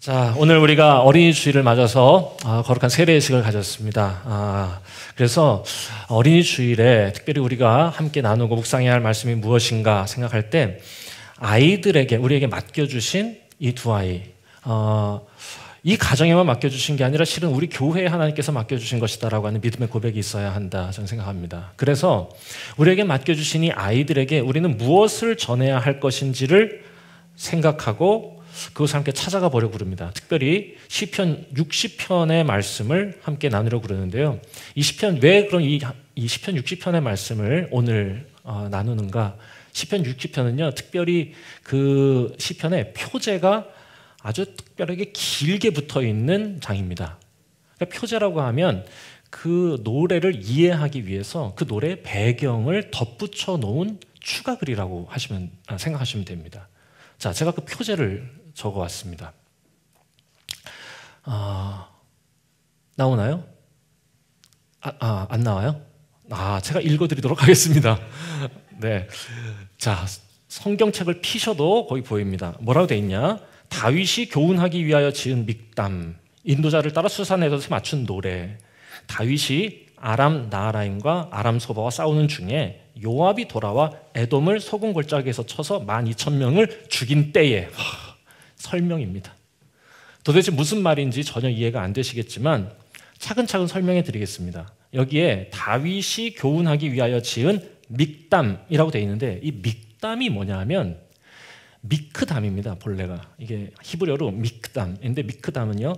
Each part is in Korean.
자, 오늘 우리가 어린이 주일을 맞아서 거룩한 세례식을 가졌습니다. 그래서 어린이 주일에 특별히 우리가 함께 나누고 묵상해야 할 말씀이 무엇인가 생각할 때 아이들에게 우리에게 맡겨주신 이 두 아이, 이 가정에만 맡겨주신 게 아니라 실은 우리 교회에 하나님께서 맡겨주신 것이다라고 하는 믿음의 고백이 있어야 한다 저는 생각합니다. 그래서 우리에게 맡겨주신 이 아이들에게 우리는 무엇을 전해야 할 것인지를 생각하고 그것을 함께 찾아가 보려고 그럽니다. 특별히 시편 60편의 말씀을 함께 나누려고 그러는데요. 이 시편, 왜 그럼 이 시편 60편의 말씀을 오늘 나누는가? 시편 60편은요, 특별히 그 시편의 표제가 아주 특별하게 길게 붙어 있는 장입니다. 그러니까 표제라고 하면 그 노래를 이해하기 위해서 그 노래의 배경을 덧붙여 놓은 추가 글이라고 생각하시면 됩니다. 자, 제가 그 표제를 적어왔습니다. 나오나요? 안 나와요? 제가 읽어드리도록 하겠습니다. 네, 자, 성경책을 피셔도 거기 보입니다. 뭐라고 돼 있냐? 다윗이 교훈하기 위하여 지은 믹담, 인도자를 따라 수산에서 맞춘 노래. 다윗이 아람 나하라임과 아람 소바와 싸우는 중에 요압이 돌아와 에돔을 소금 골짜기에서 쳐서 12,000명을 죽인 때에. 설명입니다. 도대체 무슨 말인지 전혀 이해가 안 되시겠지만 차근차근 설명해 드리겠습니다. 여기에 다윗이 교훈하기 위하여 지은 믹담이라고 되어 있는데 이 믹담이 뭐냐 하면 미크담입니다. 본래가 이게 히브리어로 믹담인데 미크담은요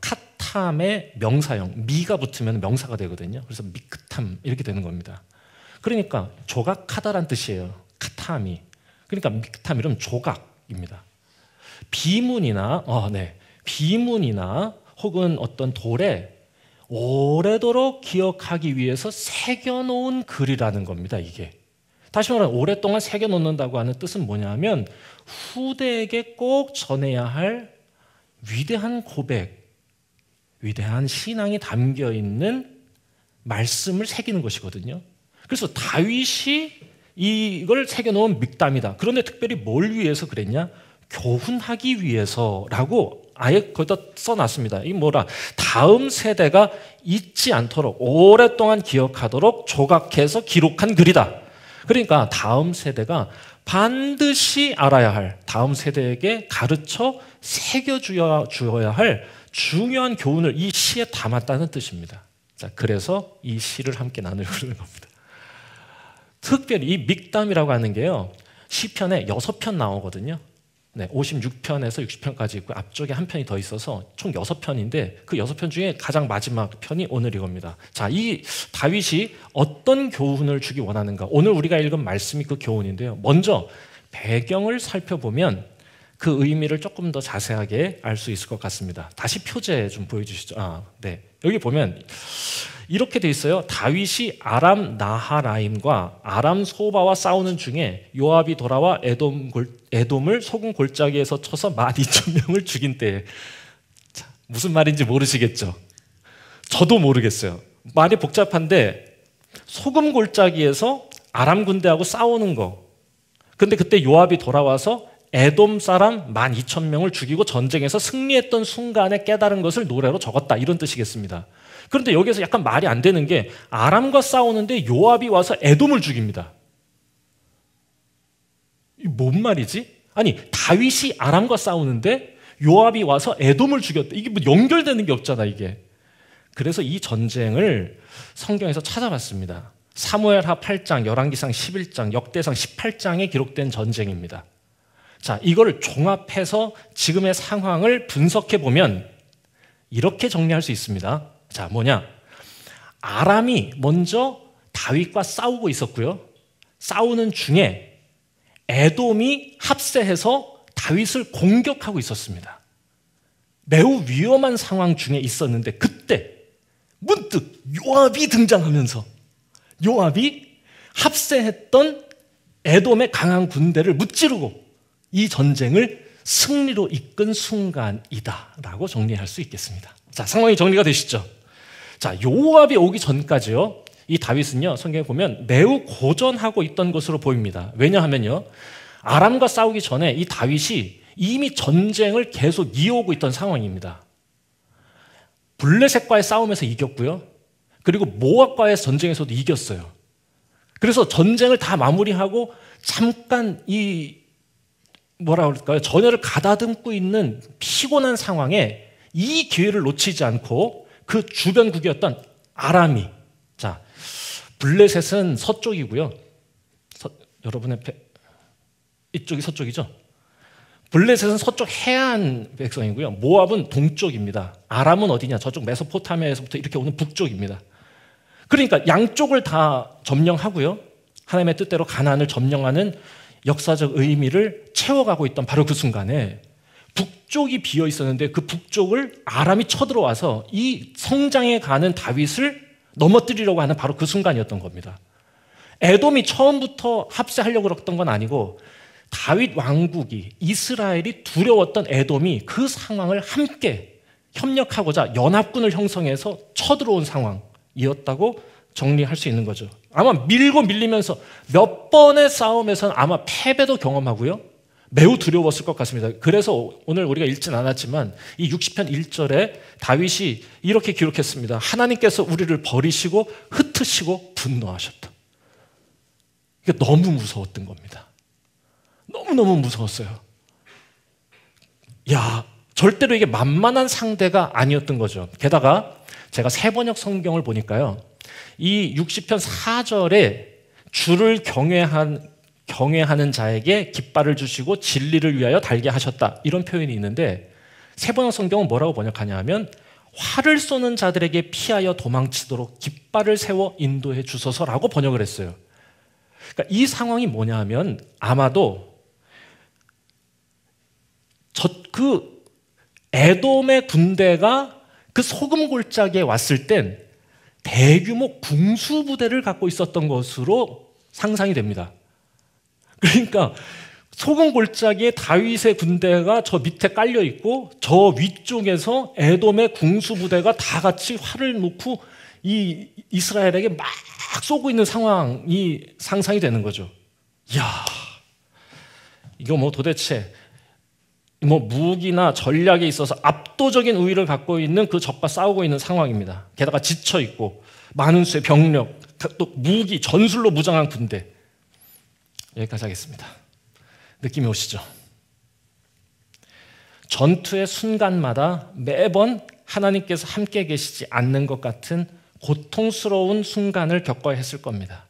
카탐의 명사형 미가 붙으면 명사가 되거든요. 그래서 미크탐 이렇게 되는 겁니다. 그러니까 조각하다란 뜻이에요. 카탐이. 그러니까 미크탐 이러면 조각입니다. 비문이나 비문이나 혹은 어떤 돌에 오래도록 기억하기 위해서 새겨놓은 글이라는 겁니다. 이게 다시 말하면 오랫동안 새겨놓는다고 하는 뜻은 뭐냐면 후대에게 꼭 전해야 할 위대한 고백, 위대한 신앙이 담겨있는 말씀을 새기는 것이거든요. 그래서 다윗이 이걸 새겨놓은 믹담이다. 그런데 특별히 뭘 위해서 그랬냐? 교훈하기 위해서라고 아예 거기다 써놨습니다. 이게 뭐라? 다음 세대가 잊지 않도록 오랫동안 기억하도록 조각해서 기록한 글이다. 그러니까 다음 세대가 반드시 알아야 할, 다음 세대에게 가르쳐 새겨주어야 할 중요한 교훈을 이 시에 담았다는 뜻입니다. 자, 그래서 이 시를 함께 나누려고 하는 겁니다. 특별히 이 믹담이라고 하는 게요, 시편에 6편 나오거든요. 네, 56편에서 60편까지 있고 앞쪽에 한 편이 더 있어서 총 6편인데 그 6편 중에 가장 마지막 편이 오늘 이겁니다. 자, 이 다윗이 어떤 교훈을 주기 원하는가? 오늘 우리가 읽은 말씀이 그 교훈인데요. 먼저 배경을 살펴보면 그 의미를 조금 더 자세하게 알 수 있을 것 같습니다. 다시 표제 좀 보여주시죠. 네, 여기 보면 이렇게 돼 있어요. 다윗이 아람 나하라임과 아람 소바와 싸우는 중에 요압이 돌아와 에돔을 소금 골짜기에서 쳐서 12,000명을 죽인 때에. 자, 무슨 말인지 모르시겠죠? 저도 모르겠어요. 말이 복잡한데 소금 골짜기에서 아람 군대하고 싸우는 거. 근데 그때 요압이 돌아와서 에돔 사람 12,000명을 죽이고 전쟁에서 승리했던 순간에 깨달은 것을 노래로 적었다. 이런 뜻이겠습니다. 그런데 여기서 약간 말이 안 되는 게 아람과 싸우는데 요압이 와서 에돔을 죽입니다. 이게 뭔 말이지? 아니, 다윗이 아람과 싸우는데 요압이 와서 에돔을 죽였다. 이게 뭐 연결되는 게 없잖아, 이게. 그래서 이 전쟁을 성경에서 찾아봤습니다. 사무엘하 8장, 열왕기상 11장, 역대상 18장에 기록된 전쟁입니다. 자, 이걸 종합해서 지금의 상황을 분석해 보면 이렇게 정리할 수 있습니다. 자, 뭐냐? 아람이 먼저 다윗과 싸우고 있었고요. 싸우는 중에 에돔이 합세해서 다윗을 공격하고 있었습니다. 매우 위험한 상황 중에 있었는데 그때 문득 요압이 등장하면서 요압이 합세했던 에돔의 강한 군대를 무찌르고 이 전쟁을 승리로 이끈 순간이다라고 정리할 수 있겠습니다. 자, 상황이 정리가 되시죠? 자, 요압이 오기 전까지요, 이 다윗은요, 성경에 보면 매우 고전하고 있던 것으로 보입니다. 왜냐하면요, 아람과 싸우기 전에 이 다윗이 이미 전쟁을 계속 이어오고 있던 상황입니다. 블레셋과의 싸움에서 이겼고요. 그리고 모압과의 전쟁에서도 이겼어요. 그래서 전쟁을 다 마무리하고 잠깐 뭐라 그럴까요? 전열을 가다듬고 있는 피곤한 상황에 이 기회를 놓치지 않고 그 주변국이었던 아람이, 자, 블레셋은 서쪽이고요. 여러분의 이쪽이 서쪽이죠? 블레셋은 서쪽 해안 백성이고요. 모압은 동쪽입니다. 아람은 어디냐? 저쪽 메소포타미아에서부터 이렇게 오는 북쪽입니다. 그러니까 양쪽을 다 점령하고요. 하나님의 뜻대로 가나안을 점령하는 역사적 의미를 채워가고 있던 바로 그 순간에 북쪽이 비어 있었는데 그 북쪽을 아람이 쳐들어와서 이 성장해 가는 다윗을 넘어뜨리려고 하는 바로 그 순간이었던 겁니다. 에돔이 처음부터 합세하려고 했던 건 아니고 다윗 왕국이, 이스라엘이 두려웠던 에돔이 그 상황을 함께 협력하고자 연합군을 형성해서 쳐들어온 상황이었다고 정리할 수 있는 거죠. 아마 밀고 밀리면서 몇 번의 싸움에서는 아마 패배도 경험하고요. 매우 두려웠을 것 같습니다. 그래서 오늘 우리가 읽진 않았지만 이 60편 1절에 다윗이 이렇게 기록했습니다. 하나님께서 우리를 버리시고 흩으시고 분노하셨다. 이게 너무 무서웠던 겁니다. 너무너무 무서웠어요. 야, 절대로 이게 만만한 상대가 아니었던 거죠. 게다가 제가 세번역 성경을 보니까요. 이 60편 4절에 주를 경외하는 자에게 깃발을 주시고 진리를 위하여 달게 하셨다. 이런 표현이 있는데 세번역 성경은 뭐라고 번역하냐 하면 활을 쏘는 자들에게 피하여 도망치도록 깃발을 세워 인도해 주소서라고 번역을 했어요. 그러니까 이 상황이 뭐냐 하면 아마도 그 에돔의 군대가 그 소금 골짜기에 왔을 땐 대규모 궁수부대를 갖고 있었던 것으로 상상이 됩니다. 그러니까 소금 골짜기에 다윗의 군대가 저 밑에 깔려 있고 저 위쪽에서 에돔의 궁수부대가 다 같이 활을 놓고 이 이스라엘에게 막 쏘고 있는 상황이 상상이 되는 거죠. 이야, 이거 뭐 도대체 무기나 전략에 있어서 압도적인 우위를 갖고 있는 그 적과 싸우고 있는 상황입니다. 게다가 지쳐 있고 많은 수의 병력, 또 무기, 전술로 무장한 군대. 여기까지 하겠습니다. 느낌이 오시죠? 전투의 순간마다 매번 하나님께서 함께 계시지 않는 것 같은 고통스러운 순간을 겪어야 했을 겁니다.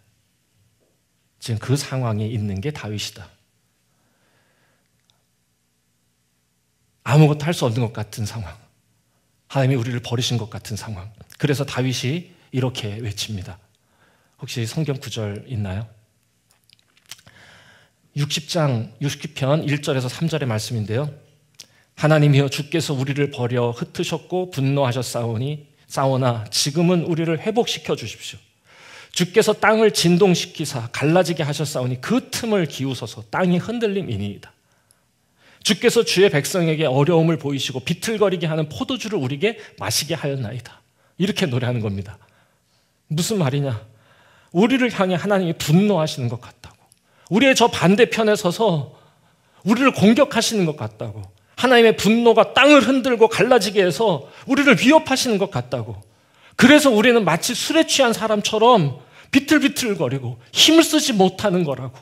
지금 그 상황에 있는 게 다윗이다. 아무것도 할 수 없는 것 같은 상황. 하나님이 우리를 버리신 것 같은 상황. 그래서 다윗이 이렇게 외칩니다. 혹시 성경 구절 있나요? 60편 1절에서 3절의 말씀인데요. 하나님이여 주께서 우리를 버려 흩으셨고 분노하셨사오나 지금은 우리를 회복시켜 주십시오. 주께서 땅을 진동시키사 갈라지게 하셨사오니 그 틈을 기우소서. 땅이 흔들림이니이다. 주께서 주의 백성에게 어려움을 보이시고 비틀거리게 하는 포도주를 우리에게 마시게 하였나이다. 이렇게 노래하는 겁니다. 무슨 말이냐? 우리를 향해 하나님이 분노하시는 것 같다고. 우리의 저 반대편에 서서 우리를 공격하시는 것 같다고. 하나님의 분노가 땅을 흔들고 갈라지게 해서 우리를 위협하시는 것 같다고. 그래서 우리는 마치 술에 취한 사람처럼 비틀비틀거리고 힘을 쓰지 못하는 거라고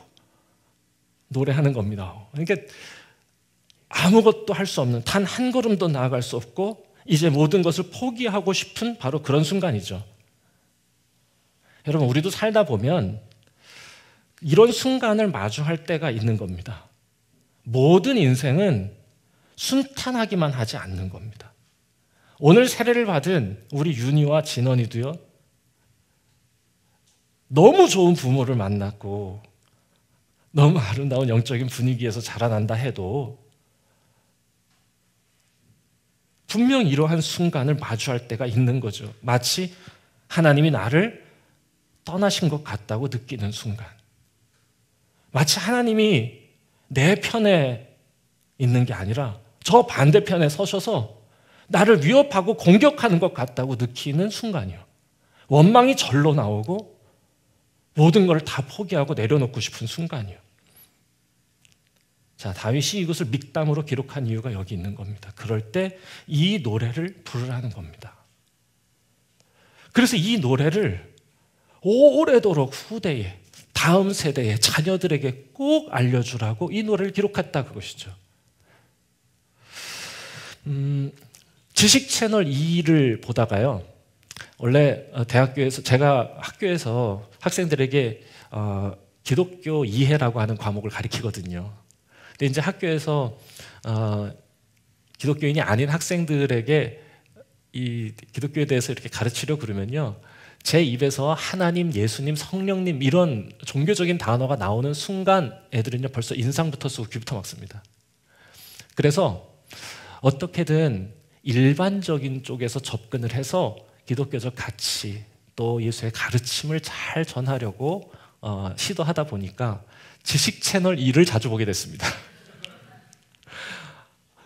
노래하는 겁니다. 그러니까 아무것도 할 수 없는, 단 한 걸음도 나아갈 수 없고 이제 모든 것을 포기하고 싶은 바로 그런 순간이죠. 여러분, 우리도 살다 보면 이런 순간을 마주할 때가 있는 겁니다. 모든 인생은 순탄하기만 하지 않는 겁니다. 오늘 세례를 받은 우리 윤희와 진원이도요, 너무 좋은 부모를 만났고 너무 아름다운 영적인 분위기에서 자라난다 해도 분명 이러한 순간을 마주할 때가 있는 거죠. 마치 하나님이 나를 떠나신 것 같다고 느끼는 순간. 마치 하나님이 내 편에 있는 게 아니라 저 반대편에 서셔서 나를 위협하고 공격하는 것 같다고 느끼는 순간이요. 원망이 절로 나오고 모든 걸 다 포기하고 내려놓고 싶은 순간이요. 자, 다윗이 이것을 믹담으로 기록한 이유가 여기 있는 겁니다. 그럴 때 이 노래를 부르라는 겁니다. 그래서 이 노래를 오래도록 후대에, 다음 세대의 자녀들에게 꼭 알려주라고 이 노래를 기록했다 그것이죠. 지식 채널 2를 보다가요, 원래 대학교에서, 제가 학교에서 학생들에게 기독교 이해라고 하는 과목을 가르치거든요. 근데 이제 학교에서 기독교인이 아닌 학생들에게 이 기독교에 대해서 이렇게 가르치려고 그러면요, 제 입에서 하나님, 예수님, 성령님 이런 종교적인 단어가 나오는 순간 애들은요 벌써 인상부터 쓰고 귀부터 막습니다. 그래서 어떻게든 일반적인 쪽에서 접근을 해서 기독교적 가치 또 예수의 가르침을 잘 전하려고 시도하다 보니까 지식 채널 2를 자주 보게 됐습니다.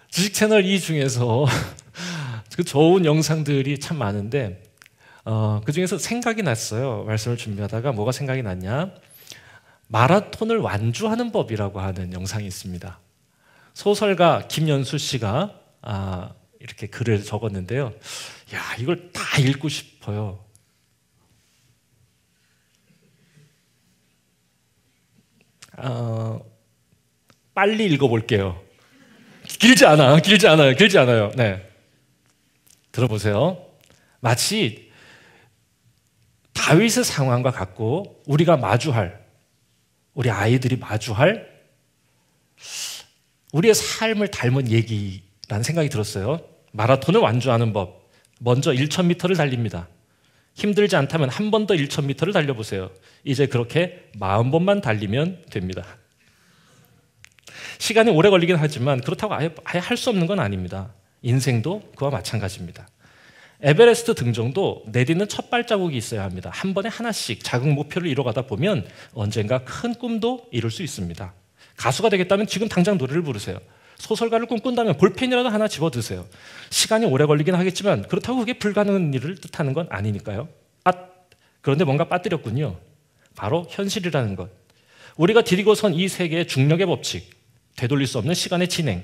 지식 채널 2 중에서 그 좋은 영상들이 참 많은데 그 중에서 생각이 났어요. 말씀을 준비하다가 뭐가 생각이 났냐? 마라톤을 완주하는 법이라고 하는 영상이 있습니다. 소설가 김연수 씨가 이렇게 글을 적었는데요. 야, 이걸 다 읽고 싶어요. 빨리 읽어볼게요. 길지 않아요. 네, 들어보세요. 마치 다윗의 상황과 같고 우리가 마주할, 우리 아이들이 마주할 우리의 삶을 닮은 얘기라는 생각이 들었어요. 마라톤을 완주하는 법. 먼저 1000m를 달립니다. 힘들지 않다면 한 번 더 1000m를 달려보세요. 이제 그렇게 40번만 달리면 됩니다. 시간이 오래 걸리긴 하지만 그렇다고 아예 할 수 없는 건 아닙니다. 인생도 그와 마찬가지입니다. 에베레스트 등정도 내딛는 첫 발자국이 있어야 합니다. 한 번에 하나씩 작은 목표를 이뤄가다 보면 언젠가 큰 꿈도 이룰 수 있습니다. 가수가 되겠다면 지금 당장 노래를 부르세요. 소설가를 꿈꾼다면 볼펜이라도 하나 집어드세요. 시간이 오래 걸리긴 하겠지만 그렇다고 그게 불가능한 일을 뜻하는 건 아니니까요. 그런데 뭔가 빠뜨렸군요. 바로 현실이라는 것. 우리가 디디고선 이 세계의 중력의 법칙, 되돌릴 수 없는 시간의 진행.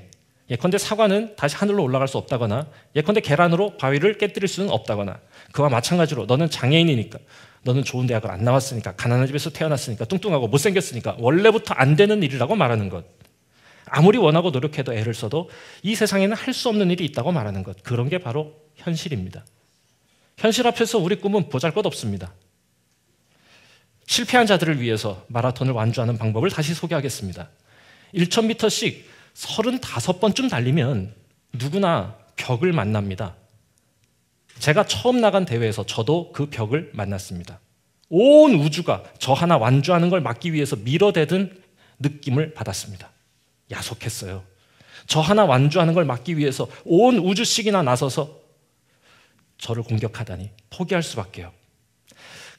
예컨대 사과는 다시 하늘로 올라갈 수 없다거나, 예컨대 계란으로 바위를 깨뜨릴 수는 없다거나, 그와 마찬가지로 너는 장애인이니까, 너는 좋은 대학을 안 나왔으니까, 가난한 집에서 태어났으니까, 뚱뚱하고 못생겼으니까 원래부터 안 되는 일이라고 말하는 것. 아무리 원하고 노력해도 애를 써도 이 세상에는 할 수 없는 일이 있다고 말하는 것. 그런 게 바로 현실입니다. 현실 앞에서 우리 꿈은 보잘것없습니다. 실패한 자들을 위해서 마라톤을 완주하는 방법을 다시 소개하겠습니다. 1000m씩 35번쯤 달리면 누구나 벽을 만납니다. 제가 처음 나간 대회에서 저도 그 벽을 만났습니다. 온 우주가 저 하나 완주하는 걸 막기 위해서 밀어대던 느낌을 받았습니다. 야속했어요. 저 하나 완주하는 걸 막기 위해서 온 우주씩이나 나서서 저를 공격하다니 포기할 수밖에요.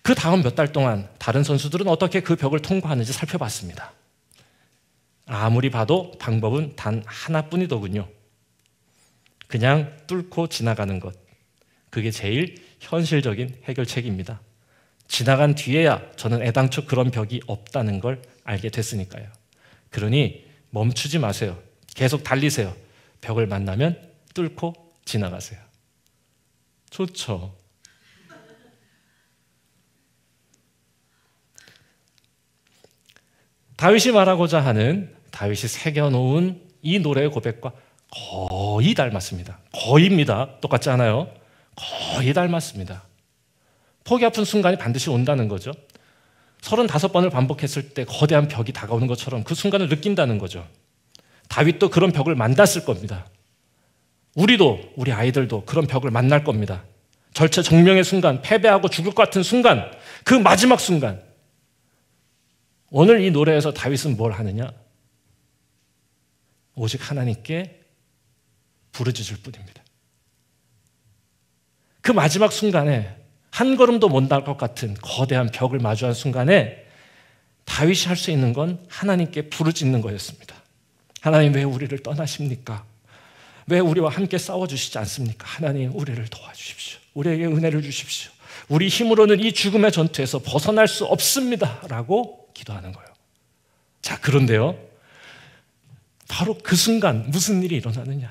그 다음 몇 달 동안 다른 선수들은 어떻게 그 벽을 통과하는지 살펴봤습니다. 아무리 봐도 방법은 단 하나뿐이더군요. 그냥 뚫고 지나가는 것. 그게 제일 현실적인 해결책입니다. 지나간 뒤에야 저는 애당초 그런 벽이 없다는 걸 알게 됐으니까요. 그러니 멈추지 마세요. 계속 달리세요. 벽을 만나면 뚫고 지나가세요. 좋죠? 다윗이 말하고자 하는, 다윗이 새겨놓은 이 노래의 고백과 거의 닮았습니다. 거의입니다. 똑같지 않아요? 거의 닮았습니다. 폭이 아픈 순간이 반드시 온다는 거죠. 35번을 반복했을 때 거대한 벽이 다가오는 것처럼 그 순간을 느낀다는 거죠. 다윗도 그런 벽을 만났을 겁니다. 우리도, 우리 아이들도 그런 벽을 만날 겁니다. 절체절명의 순간, 패배하고 죽을 것 같은 순간, 그 마지막 순간. 오늘 이 노래에서 다윗은 뭘 하느냐? 오직 하나님께 부르짖을 뿐입니다. 그 마지막 순간에 한 걸음도 못 나갈 것 같은 거대한 벽을 마주한 순간에 다윗이 할 수 있는 건 하나님께 부르짖는 거였습니다. 하나님, 왜 우리를 떠나십니까? 왜 우리와 함께 싸워주시지 않습니까? 하나님, 우리를 도와주십시오. 우리에게 은혜를 주십시오. 우리 힘으로는 이 죽음의 전투에서 벗어날 수 없습니다 라고 기도하는 거예요. 자, 그런데요, 바로 그 순간 무슨 일이 일어나느냐?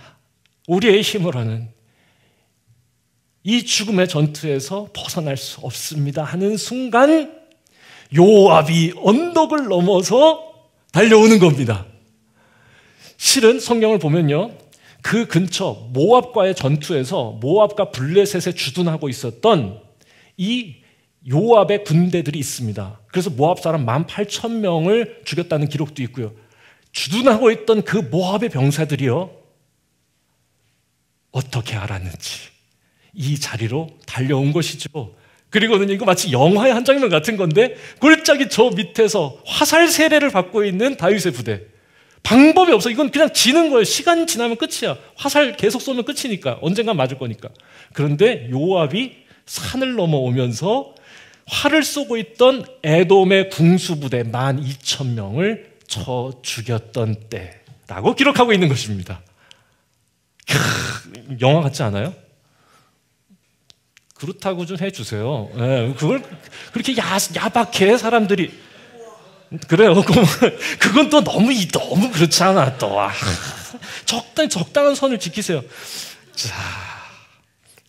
우리의 힘으로는 이 죽음의 전투에서 벗어날 수 없습니다 하는 순간 요압이 언덕을 넘어서 달려오는 겁니다. 실은 성경을 보면요, 그 근처 모압과의 전투에서 모압과 블레셋에 주둔하고 있었던 이 요압의 군대들이 있습니다. 그래서 모압 사람 18,000명을 죽였다는 기록도 있고요. 주둔하고 있던 그 모압의 병사들이요, 어떻게 알았는지 이 자리로 달려온 것이죠. 그리고는 이거 마치 영화의 한 장면 같은 건데, 골짜기 저 밑에서 화살 세례를 받고 있는 다윗의 부대. 방법이 없어. 이건 그냥 지는 거예요. 시간 지나면 끝이야. 화살 계속 쏘면 끝이니까. 언젠간 맞을 거니까. 그런데 요압이 산을 넘어오면서 활을 쏘고 있던 에돔의 궁수부대 12,000명을 쳐 죽였던 때라고 기록하고 있는 것입니다. 영화 같지 않아요? 그렇다고 좀 해주세요. 네, 그걸 그렇게 야박해 사람들이. 그래요. 그건 또 너무 그렇지 않아 또. 적당한 선을 지키세요. 자,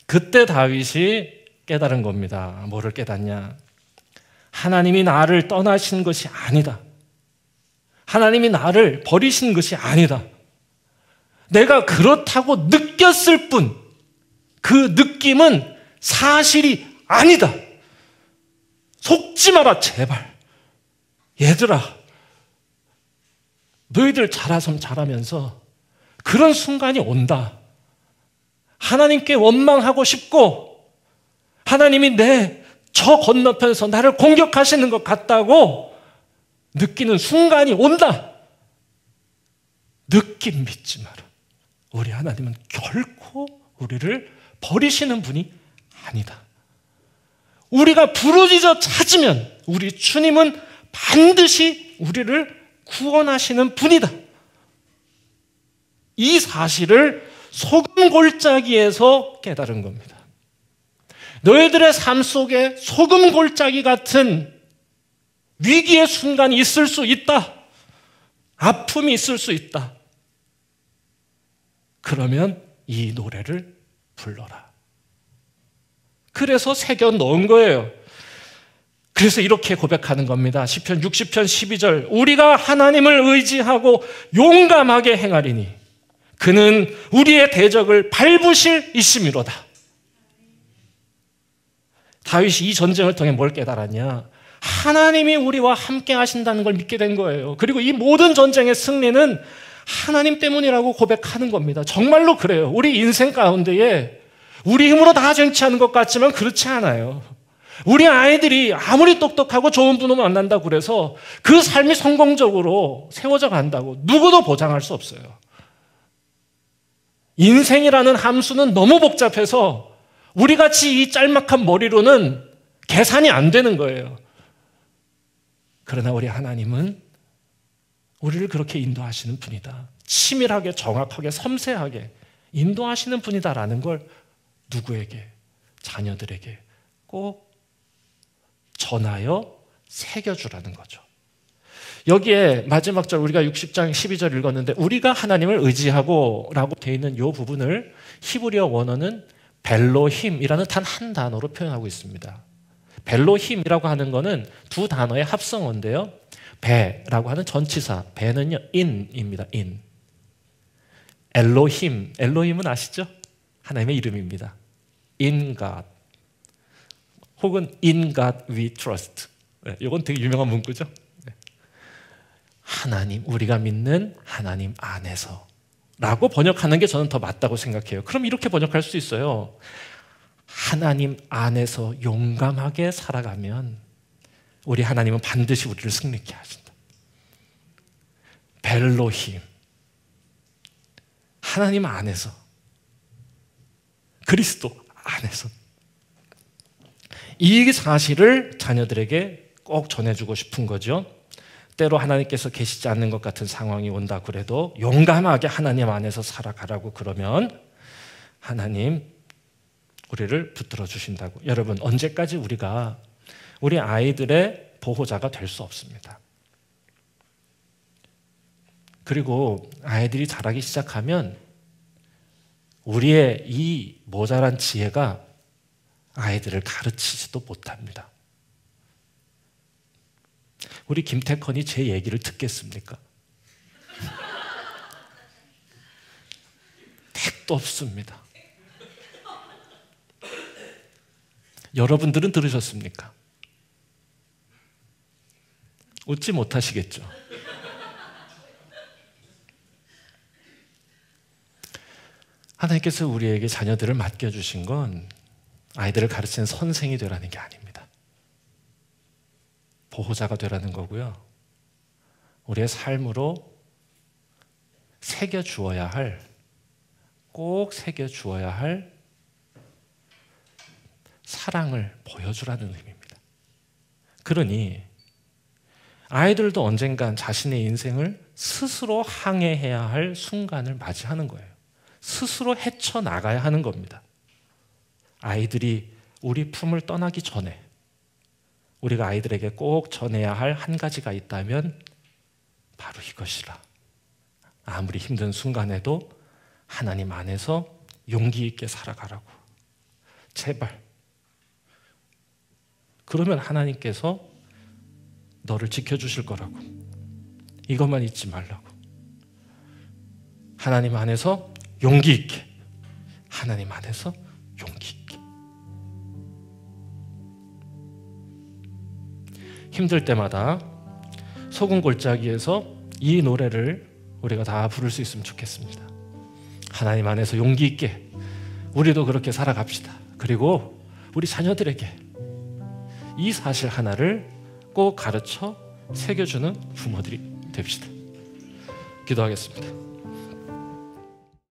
그때 다윗이 깨달은 겁니다. 뭐를 깨닫냐? 하나님이 나를 떠나신 것이 아니다. 하나님이 나를 버리신 것이 아니다. 내가 그렇다고 느꼈을 뿐, 그 느낌은 사실이 아니다. 속지 마라 제발. 얘들아, 너희들 잘하면서 그런 순간이 온다. 하나님께 원망하고 싶고 하나님이 내 저 건너편에서 나를 공격하시는 것 같다고 느끼는 순간이 온다. 느낌 믿지 마라. 우리 하나님은 결코 우리를 버리시는 분이 아니다. 우리가 부르짖어 찾으면 우리 주님은 반드시 우리를 구원하시는 분이다. 이 사실을 소금 골짜기에서 깨달은 겁니다. 너희들의 삶 속에 소금 골짜기 같은 위기의 순간이 있을 수 있다. 아픔이 있을 수 있다. 그러면 이 노래를 불러라. 그래서 새겨 넣은 거예요. 그래서 이렇게 고백하는 겁니다. 시편 60편 12절. 우리가 하나님을 의지하고 용감하게 행하리니 그는 우리의 대적을 밟으실 이심이로다. 다윗이 이 전쟁을 통해 뭘 깨달았냐? 하나님이 우리와 함께 하신다는 걸 믿게 된 거예요. 그리고 이 모든 전쟁의 승리는 하나님 때문이라고 고백하는 겁니다. 정말로 그래요. 우리 인생 가운데에 우리 힘으로 다 쟁취하는 것 같지만 그렇지 않아요. 우리 아이들이 아무리 똑똑하고 좋은 분을 만난다고 그래서 그 삶이 성공적으로 세워져 간다고 누구도 보장할 수 없어요. 인생이라는 함수는 너무 복잡해서 우리같이 이 짤막한 머리로는 계산이 안 되는 거예요. 그러나 우리 하나님은 우리를 그렇게 인도하시는 분이다. 치밀하게, 정확하게, 섬세하게 인도하시는 분이다라는 걸 누구에게? 자녀들에게 꼭 전하여 새겨주라는 거죠. 여기에 마지막 절 우리가 60장 12절 읽었는데 우리가 하나님을 의지하고 라고 되어 있는 이 부분을 히브리어 원어는 벨로힘이라는 단 한 단어로 표현하고 있습니다. 벨로힘이라고 하는 것은 두 단어의 합성어인데요. 배라고 하는 전치사, 배는요 in입니다. in. 엘로힘, 엘로힘은 아시죠? 하나님의 이름입니다. In God 혹은 In God we trust. 이건 되게 유명한 문구죠. 하나님, 우리가 믿는 하나님 안에서 라고 번역하는 게 저는 더 맞다고 생각해요. 그럼 이렇게 번역할 수 있어요. 하나님 안에서 용감하게 살아가면 우리 하나님은 반드시 우리를 승리케 하신다. 벨로힘, 하나님 안에서, 그리스도 안에서. 이 사실을 자녀들에게 꼭 전해주고 싶은 거죠. 때로 하나님께서 계시지 않는 것 같은 상황이 온다 그래도 용감하게 하나님 안에서 살아가라고 그러면 하나님 우리를 붙들어 주신다고. 여러분, 언제까지 우리가 우리 아이들의 보호자가 될 수 없습니다. 그리고 아이들이 자라기 시작하면 우리의 이 모자란 지혜가 아이들을 가르치지도 못합니다. 우리 김태컨이 제 얘기를 듣겠습니까? 택도 없습니다. 여러분들은 들으셨습니까? 웃지 못하시겠죠? 하나님께서 우리에게 자녀들을 맡겨주신 건 아이들을 가르치는 선생이 되라는 게 아닙니다. 보호자가 되라는 거고요. 우리의 삶으로 새겨주어야 할, 꼭 새겨주어야 할 사랑을 보여주라는 의미입니다. 그러니 아이들도 언젠간 자신의 인생을 스스로 항해해야 할 순간을 맞이하는 거예요. 스스로 헤쳐나가야 하는 겁니다. 아이들이 우리 품을 떠나기 전에 우리가 아이들에게 꼭 전해야 할 한 가지가 있다면 바로 이것이라. 아무리 힘든 순간에도 하나님 안에서 용기 있게 살아가라고. 제발. 그러면 하나님께서 너를 지켜주실 거라고. 이것만 잊지 말라고. 하나님 안에서 용기 있게. 하나님 안에서 용기 있게. 힘들 때마다 소금 골짜기에서 이 노래를 우리가 다 부를 수 있으면 좋겠습니다. 하나님 안에서 용기 있게 우리도 그렇게 살아갑시다. 그리고 우리 자녀들에게 이 사실 하나를 꼭 가르쳐 새겨주는 부모들이 됩시다. 기도하겠습니다.